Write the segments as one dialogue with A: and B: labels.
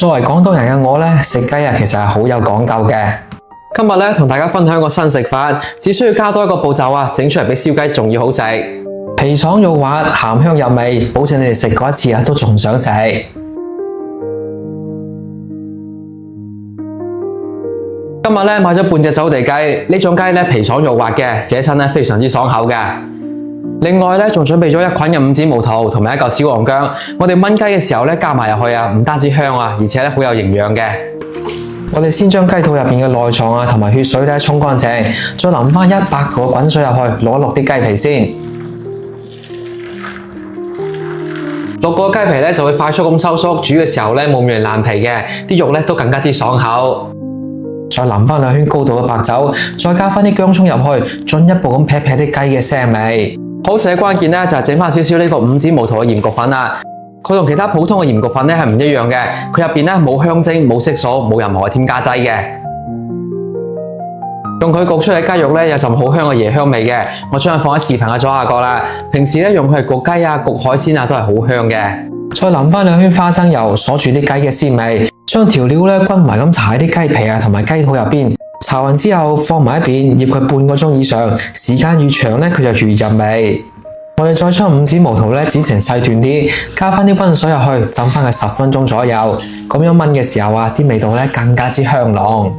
A: 作為廣東人嘅我呢，食雞其實係好有講究嘅。今日呢，同大家分享一個新食法，只需要加多一個步驟整出嚟比燒雞仲要好食。皮爽肉滑，鹹香入味，保證你哋食過一次都仲想食。今日呢，買咗半隻走地雞，呢種雞呢，皮爽肉滑嘅，寫親呢非常之爽口嘅。另外呢，仲準備咗一捆嘅五指毛肚同埋一嚿小黃薑，我哋炆雞嘅時候呢，加埋入去唔單止香而且呢好有營養嘅。我哋先將雞肚入邊嘅內臟同埋血水呢沖乾淨，再淋翻100個滾水入去，攞一落啲雞皮先。落個雞皮呢就會快速咁收縮，煮嘅時候呢冇咁爛皮嘅，啲肉呢都更加之爽口。再淋翻2圈高度嘅白酒，再加翻啲薑蔥入去，進一步咁劈啲雞嘅腥味。好食嘅關鍵呢就係整翻少少呢個五指毛肚嘅鹽焗粉啦。佢同其他普通嘅鹽焗粉呢係唔一樣嘅，佢入邊呢冇香精、冇色素、冇任何嘅添加劑嘅。用佢焗出嚟嘅雞肉呢有陣好香嘅椰香味嘅，我將佢放喺視頻嘅左下角啦。平時呢用佢嚟焗雞焗海鮮都係好香嘅。再淋翻2圈花生油，鎖住啲雞嘅鮮味，將調料呢均勻咁搽喺啲雞皮同埋雞肚入邊。搽勻之後放埋一邊，醃佢半個鐘以上，時間越長呢佢就越入味。我哋再將五指毛肚呢剪成細段啲，加翻啲溫水入去，浸翻佢10分鐘左右。咁樣炆嘅時候啲味道呢更加之香濃。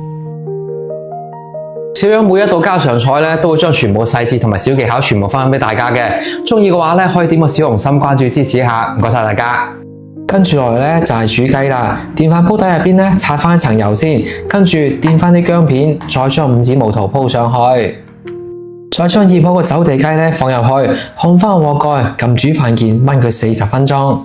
A: 小樣每一道家常菜呢都會將全部細節同埋小技巧全部分享俾大家嘅。中意嘅話呢可以點個小紅心關注支持一下，唔該晒大家。跟住落嚟呢就係煮雞啦，電飯煲底入邊呢擦翻一層油先，跟住墊翻啲薑片，再將五指毛肚鋪上去，再將醃好嘅走地雞呢放入去，烘翻個鑊蓋，撳煮飯鍵炆佢40分鐘。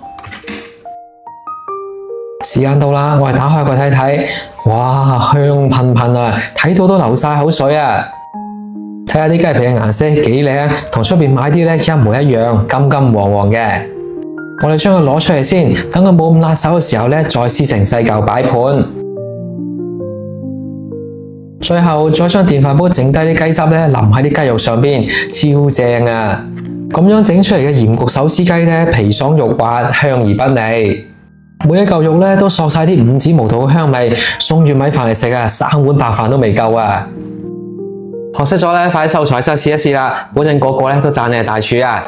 A: 時間到啦，我哋打開佢睇睇，哇，香噴噴啊，睇到都流晒口水啊！睇下啲雞皮嘅顏色幾靚，同出邊買啲呢一模一樣，金金黃黃嘅。我哋將佢攞出嚟先，等佢冇咁辣手嘅時候呢，再撕成細嚿擺盤。最後再將電飯煲剩低啲雞汁呢淋喺啲雞肉上邊，超正啊！咁樣整出嚟嘅鹽焗手撕雞呢，皮爽肉滑，香而不膩。每一嚿肉呢都索晒啲五指毛肚嘅香味，送住米飯嚟食3碗白飯都未夠啊！學識咗呢，快啲收藏室試一試啦，保證個個呢都讚你係大廚啊！